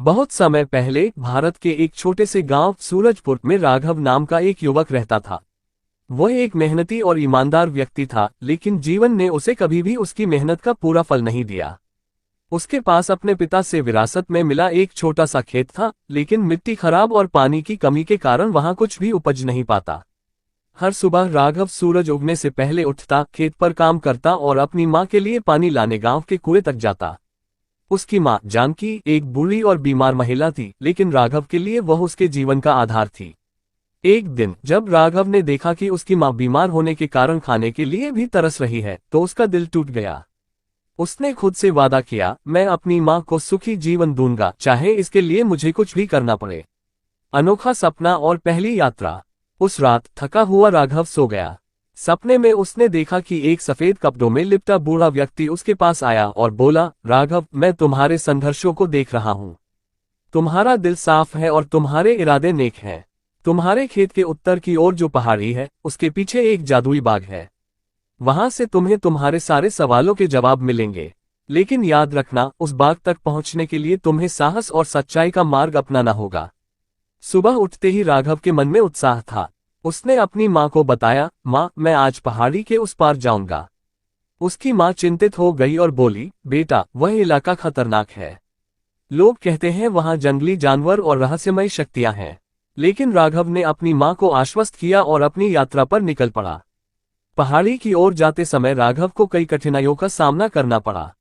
बहुत समय पहले भारत के एक छोटे से गांव सूरजपुर में राघव नाम का एक युवक रहता था। वह एक मेहनती और ईमानदार व्यक्ति था, लेकिन जीवन ने उसे कभी भी उसकी मेहनत का पूरा फल नहीं दिया। उसके पास अपने पिता से विरासत में मिला एक छोटा सा खेत था, लेकिन मिट्टी खराब और पानी की कमी के कारण वहां कुछ भी उपज नहीं पाता। हर सुबह राघव सूरज उगने से पहले उठता, खेत पर काम करता और अपनी माँ के लिए पानी लाने गांव के कुएं तक जाता। उसकी माँ जानकी एक बूढ़ी और बीमार महिला थी, लेकिन राघव के लिए वह उसके जीवन का आधार थी। एक दिन जब राघव ने देखा कि उसकी माँ बीमार होने के कारण खाने के लिए भी तरस रही है, तो उसका दिल टूट गया। उसने खुद से वादा किया, मैं अपनी माँ को सुखी जीवन दूंगा, चाहे इसके लिए मुझे कुछ भी करना पड़े। अनोखा सपना और पहली यात्रा। उस रात थका हुआ राघव सो गया। सपने में उसने देखा कि एक सफेद कपड़ों में लिपटा बूढ़ा व्यक्ति उसके पास आया और बोला, राघव, मैं तुम्हारे संघर्षों को देख रहा हूँ। तुम्हारा दिल साफ है और तुम्हारे इरादे नेक हैं। तुम्हारे खेत के उत्तर की ओर जो पहाड़ी है, उसके पीछे एक जादुई बाग है। वहां से तुम्हें तुम्हारे सारे सवालों के जवाब मिलेंगे। लेकिन याद रखना, उस बाग तक पहुंचने के लिए तुम्हें साहस और सच्चाई का मार्ग अपनाना होगा। सुबह उठते ही राघव के मन में उत्साह था। उसने अपनी माँ को बताया, माँ, मैं आज पहाड़ी के उस पार जाऊंगा। उसकी माँ चिंतित हो गई और बोली, बेटा, वह इलाका खतरनाक है। लोग कहते हैं वहां जंगली जानवर और रहस्यमय शक्तियां हैं। लेकिन राघव ने अपनी माँ को आश्वस्त किया और अपनी यात्रा पर निकल पड़ा। पहाड़ी की ओर जाते समय राघव को कई कठिनाइयों का सामना करना पड़ा।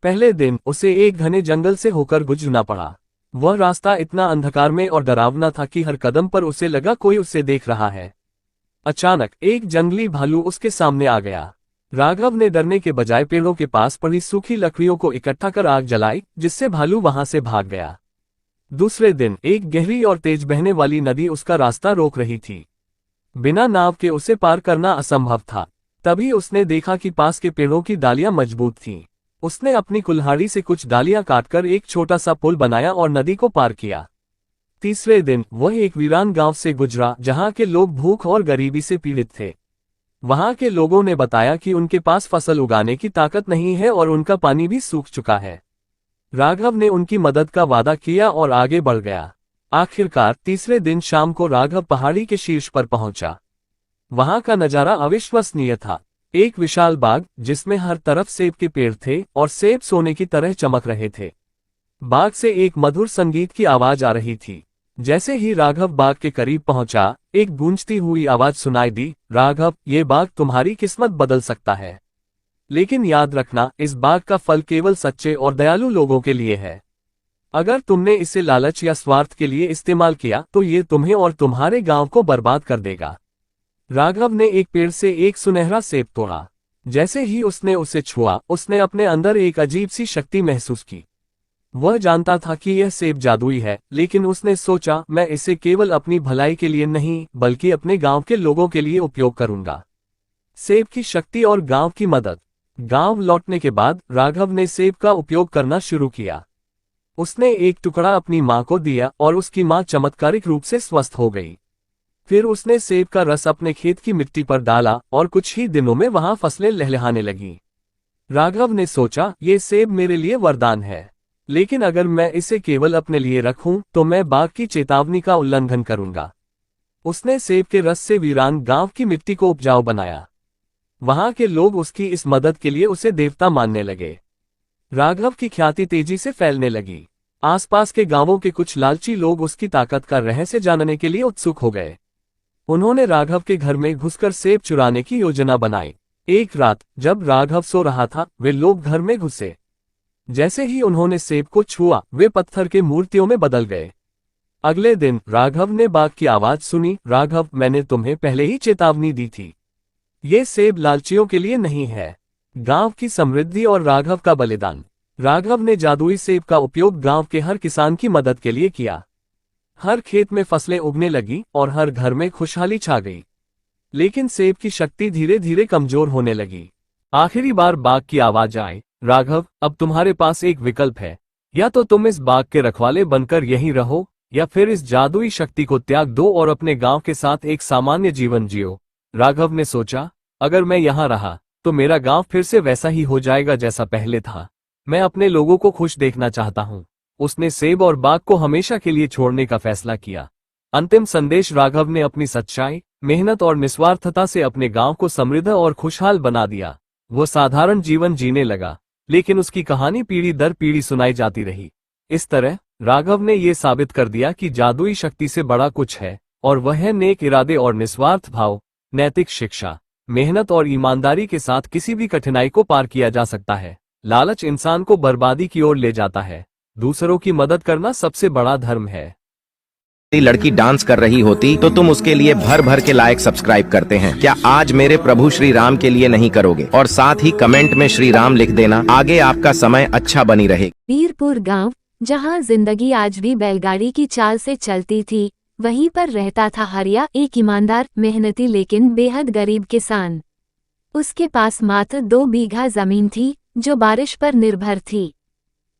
पहले दिन उसे एक घने जंगल से होकर गुजरना पड़ा। वह रास्ता इतना अंधकार में और डरावना था कि हर कदम पर उसे लगा कोई उसे देख रहा है। अचानक एक जंगली भालू उसके सामने आ गया। राघव ने डरने के बजाय पेड़ों के पास पड़ी सूखी लकड़ियों को इकट्ठा कर आग जलाई, जिससे भालू वहां से भाग गया। दूसरे दिन एक गहरी और तेज बहने वाली नदी उसका रास्ता रोक रही थी। बिना नाव के उसे पार करना असंभव था। तभी उसने देखा कि पास के पेड़ों की डालियां मजबूत थीं। उसने अपनी कुल्हाड़ी से कुछ डालियां काटकर एक छोटा सा पुल बनाया और नदी को पार किया। तीसरे दिन वह एक वीरान गांव से गुजरा, जहां के लोग भूख और गरीबी से पीड़ित थे। वहां के लोगों ने बताया कि उनके पास फसल उगाने की ताकत नहीं है और उनका पानी भी सूख चुका है। राघव ने उनकी मदद का वादा किया और आगे बढ़ गया। आखिरकार तीसरे दिन शाम को राघव पहाड़ी के शीर्ष पर पहुंचा। वहां का नजारा अविश्वसनीय था। एक विशाल बाग, जिसमें हर तरफ सेब के पेड़ थे और सेब सोने की तरह चमक रहे थे। बाग से एक मधुर संगीत की आवाज आ रही थी। जैसे ही राघव बाग के करीब पहुंचा, एक गूंजती हुई आवाज सुनाई दी, राघव, ये बाग तुम्हारी किस्मत बदल सकता है। लेकिन याद रखना, इस बाग का फल केवल सच्चे और दयालु लोगों के लिए है। अगर तुमने इसे लालच या स्वार्थ के लिए इस्तेमाल किया, तो ये तुम्हें और तुम्हारे गांव को बर्बाद कर देगा। राघव ने एक पेड़ से एक सुनहरा सेब तोड़ा। जैसे ही उसने उसे छुआ, उसने अपने अंदर एक अजीब सी शक्ति महसूस की। वह जानता था कि यह सेब जादुई है, लेकिन उसने सोचा, मैं इसे केवल अपनी भलाई के लिए नहीं, बल्कि अपने गांव के लोगों के लिए उपयोग करूंगा। सेब की शक्ति और गांव की मदद। गांव लौटने के बाद राघव ने सेब का उपयोग करना शुरू किया। उसने एक टुकड़ा अपनी माँ को दिया और उसकी माँ चमत्कारिक रूप से स्वस्थ हो गई। फिर उसने सेब का रस अपने खेत की मिट्टी पर डाला और कुछ ही दिनों में वहां फसलें लहलहाने लगीं। राघव ने सोचा, ये सेब मेरे लिए वरदान है, लेकिन अगर मैं इसे केवल अपने लिए रखूं, तो मैं बाग की चेतावनी का उल्लंघन करूंगा। उसने सेब के रस से वीरान गांव की मिट्टी को उपजाऊ बनाया। वहां के लोग उसकी इस मदद के लिए उसे देवता मानने लगे। राघव की ख्याति तेजी से फैलने लगी। आसपास के गांवों के कुछ लालची लोग उसकी ताकत का रहस्य जानने के लिए उत्सुक हो गए। उन्होंने राघव के घर में घुसकर सेब चुराने की योजना बनाई। एक रात जब राघव सो रहा था, वे लोग घर में घुसे। जैसे ही उन्होंने सेब को छुआ, वे पत्थर के मूर्तियों में बदल गए। अगले दिन राघव ने बाघ की आवाज सुनी, राघव, मैंने तुम्हें पहले ही चेतावनी दी थी। ये सेब लालचियों के लिए नहीं है। गांव की समृद्धि और राघव का बलिदान। राघव ने जादुई सेब का उपयोग गांव के हर किसान की मदद के लिए किया। हर खेत में फसलें उगने लगी और हर घर में खुशहाली छा गई। लेकिन सेब की शक्ति धीरे धीरे कमजोर होने लगी। आखिरी बार बाघ की आवाज आई, राघव, अब तुम्हारे पास एक विकल्प है। या तो तुम इस बाग के रखवाले बनकर यहीं रहो, या फिर इस जादुई शक्ति को त्याग दो और अपने गांव के साथ एक सामान्य जीवन जियो। राघव ने सोचा, अगर मैं यहाँ रहा तो मेरा गांव फिर से वैसा ही हो जाएगा जैसा पहले था। मैं अपने लोगों को खुश देखना चाहता हूँ। उसने सेब और बाग को हमेशा के लिए छोड़ने का फैसला किया। अंतिम संदेश, राघव ने अपनी सच्चाई, मेहनत और निस्वार्थता से अपने गांव को समृद्ध और खुशहाल बना दिया। वो साधारण जीवन जीने लगा, लेकिन उसकी कहानी पीढ़ी दर पीढ़ी सुनाई जाती रही। इस तरह राघव ने ये साबित कर दिया कि जादुई शक्ति से बड़ा कुछ है, और वह है नेक इरादे और निस्वार्थ भाव। नैतिक शिक्षा, मेहनत और ईमानदारी के साथ किसी भी कठिनाई को पार किया जा सकता है। लालच इंसान को बर्बादी की ओर ले जाता है। दूसरों की मदद करना सबसे बड़ा धर्म है। यदि लड़की डांस कर रही होती तो तुम उसके लिए भर भर के लाइक सब्सक्राइब करते हैं। क्या आज मेरे प्रभु श्री राम के लिए नहीं करोगे? और साथ ही कमेंट में श्री राम लिख देना। आगे आपका समय अच्छा बनी रहे। वीरपुर गांव, जहां जिंदगी आज भी बैलगाड़ी की चाल से चलती थी, वहीं पर रहता था हरिया, एक ईमानदार, मेहनती लेकिन बेहद गरीब किसान। उसके पास मात्र 2 बीघा जमीन थी, जो बारिश पर निर्भर थी।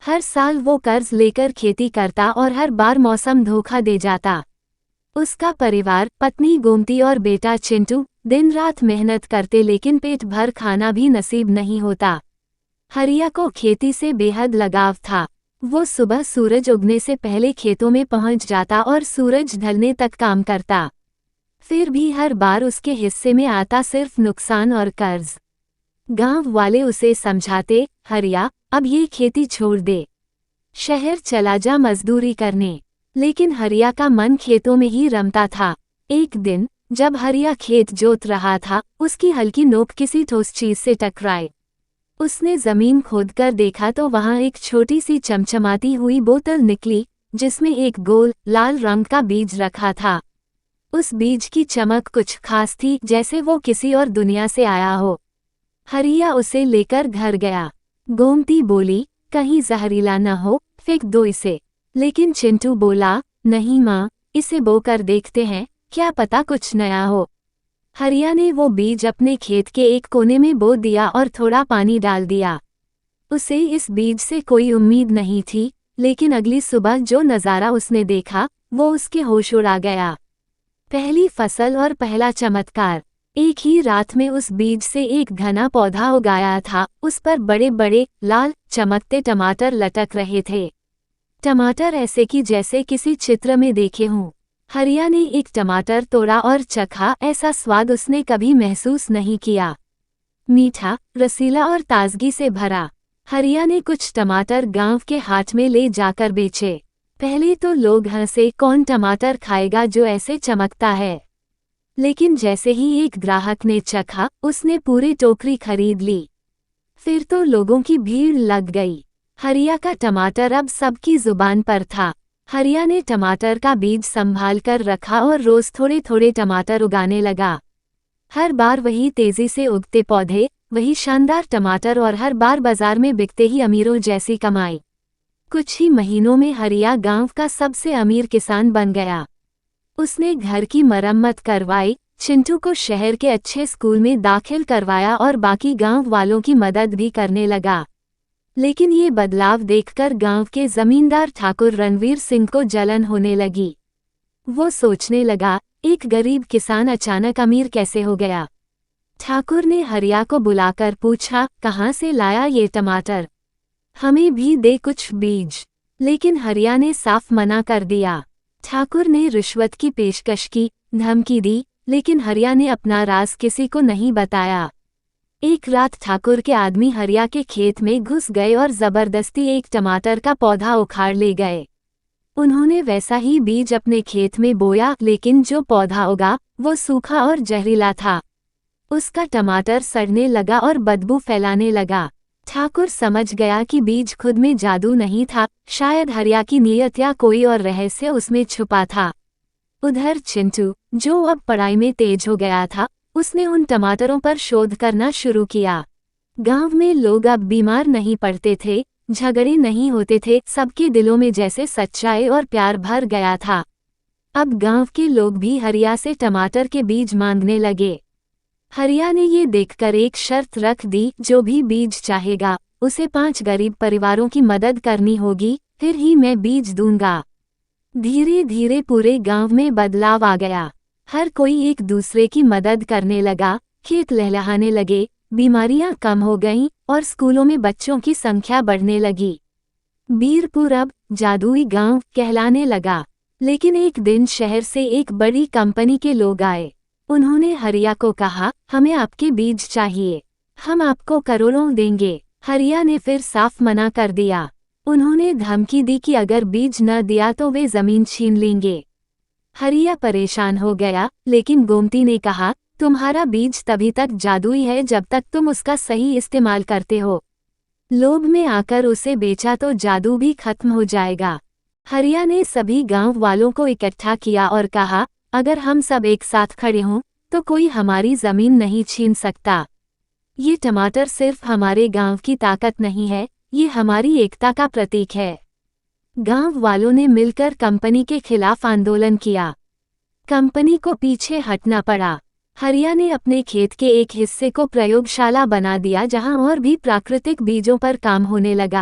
हर साल वो कर्ज लेकर खेती करता और हर बार मौसम धोखा दे जाता। उसका परिवार, पत्नी गोमती और बेटा चिंटू, दिन रात मेहनत करते, लेकिन पेट भर खाना भी नसीब नहीं होता। हरिया को खेती से बेहद लगाव था। वो सुबह सूरज उगने से पहले खेतों में पहुंच जाता और सूरज ढलने तक काम करता। फिर भी हर बार उसके हिस्से में आता सिर्फ नुकसान और कर्ज। गांव वाले उसे समझाते, हरिया, अब ये खेती छोड़ दे, शहर चला जा मजदूरी करने। लेकिन हरिया का मन खेतों में ही रमता था। एक दिन जब हरिया खेत जोत रहा था, उसकी हल्की नोक किसी ठोस चीज से टकराई। उसने जमीन खोदकर देखा तो वहां एक छोटी सी चमचमाती हुई बोतल निकली, जिसमें एक गोल लाल रंग का बीज रखा था। उस बीज की चमक कुछ खास थी, जैसे वो किसी और दुनिया से आया हो। हरिया उसे लेकर घर गया। गोमती बोली, कहीं जहरीला न हो, फेंक दो इसे। लेकिन चिंटू बोला, नहीं माँ, इसे बोकर देखते हैं, क्या पता कुछ नया हो। हरिया ने वो बीज अपने खेत के एक कोने में बो दिया और थोड़ा पानी डाल दिया। उसे इस बीज से कोई उम्मीद नहीं थी, लेकिन अगली सुबह जो नज़ारा उसने देखा, वो उसके होश उड़ा गया। पहली फसल और पहला चमत्कार। एक ही रात में उस बीज से एक घना पौधा उगाया था। उस पर बड़े बड़े लाल चमकते टमाटर लटक रहे थे। टमाटर ऐसे कि जैसे किसी चित्र में देखे हों। हरिया ने एक टमाटर तोड़ा और चखा, ऐसा स्वाद उसने कभी महसूस नहीं किया। मीठा, रसीला और ताजगी से भरा। हरिया ने कुछ टमाटर गांव के हाट में ले जाकर बेचे। पहले तो लोग हंसे, कौन टमाटर खाएगा जो ऐसे चमकता है। लेकिन जैसे ही एक ग्राहक ने चखा, उसने पूरी टोकरी खरीद ली। फिर तो लोगों की भीड़ लग गई। हरिया का टमाटर अब सबकी जुबान पर था। हरिया ने टमाटर का बीज संभाल कर रखा और रोज थोड़े थोड़े टमाटर उगाने लगा। हर बार वही तेजी से उगते पौधे, वही शानदार टमाटर और हर बार बाजार में बिकते ही अमीरों जैसी कमाई। कुछ ही महीनों में हरिया गांव का सबसे अमीर किसान बन गया। उसने घर की मरम्मत करवाई, चिंटू को शहर के अच्छे स्कूल में दाखिल करवाया और बाकी गांव वालों की मदद भी करने लगा। लेकिन ये बदलाव देखकर गांव के जमींदार ठाकुर रणवीर सिंह को जलन होने लगी। वो सोचने लगा, एक गरीब किसान अचानक अमीर कैसे हो गया। ठाकुर ने हरिया को बुलाकर पूछा, कहाँ से लाया ये टमाटर? हमें भी दे कुछ बीज। लेकिन हरिया ने साफ मना कर दिया। ठाकुर ने रिश्वत की पेशकश की, धमकी दी, लेकिन हरिया ने अपना राज किसी को नहीं बताया। एक रात ठाकुर के आदमी हरिया के खेत में घुस गए और जबरदस्ती एक टमाटर का पौधा उखाड़ ले गए। उन्होंने वैसा ही बीज अपने खेत में बोया, लेकिन जो पौधा उगा वो सूखा और जहरीला था। उसका टमाटर सड़ने लगा और बदबू फैलाने लगा। ठाकुर समझ गया कि बीज खुद में जादू नहीं था, शायद हरिया की नीयत या कोई और रहस्य उसमें छुपा था। उधर चिंटू, जो अब पढ़ाई में तेज हो गया था, उसने उन टमाटरों पर शोध करना शुरू किया। गांव में लोग अब बीमार नहीं पड़ते थे, झगड़े नहीं होते थे, सबके दिलों में जैसे सच्चाई और प्यार भर गया था। अब गांव के लोग भी हरिया से टमाटर के बीज मांगने लगे। हरिया ने ये देखकर एक शर्त रख दी, जो भी बीज चाहेगा उसे 5 गरीब परिवारों की मदद करनी होगी, फिर ही मैं बीज दूंगा। धीरे धीरे पूरे गांव में बदलाव आ गया। हर कोई एक दूसरे की मदद करने लगा, खेत लहलहाने लगे, बीमारियां कम हो गईं और स्कूलों में बच्चों की संख्या बढ़ने लगी। बीरपुर अब जादुई गांव कहलाने लगा। लेकिन एक दिन शहर से एक बड़ी कंपनी के लोग आए। उन्होंने हरिया को कहा, हमें आपके बीज चाहिए, हम आपको करोड़ों देंगे। हरिया ने फिर साफ मना कर दिया। उन्होंने धमकी दी कि अगर बीज न दिया तो वे जमीन छीन लेंगे। हरिया परेशान हो गया, लेकिन गोमती ने कहा, तुम्हारा बीज तभी तक जादुई है जब तक तुम उसका सही इस्तेमाल करते हो। लोभ में आकर उसे बेचा तो जादू भी खत्म हो जाएगा। हरिया ने सभी गांव वालों को इकट्ठा किया और कहा, अगर हम सब एक साथ खड़े हों तो कोई हमारी जमीन नहीं छीन सकता। ये टमाटर सिर्फ हमारे गांव की ताकत नहीं है, ये हमारी एकता का प्रतीक है। गांव वालों ने मिलकर कंपनी के खिलाफ आंदोलन किया। कंपनी को पीछे हटना पड़ा। हरिया ने अपने खेत के एक हिस्से को प्रयोगशाला बना दिया जहां और भी प्राकृतिक बीजों पर काम होने लगा।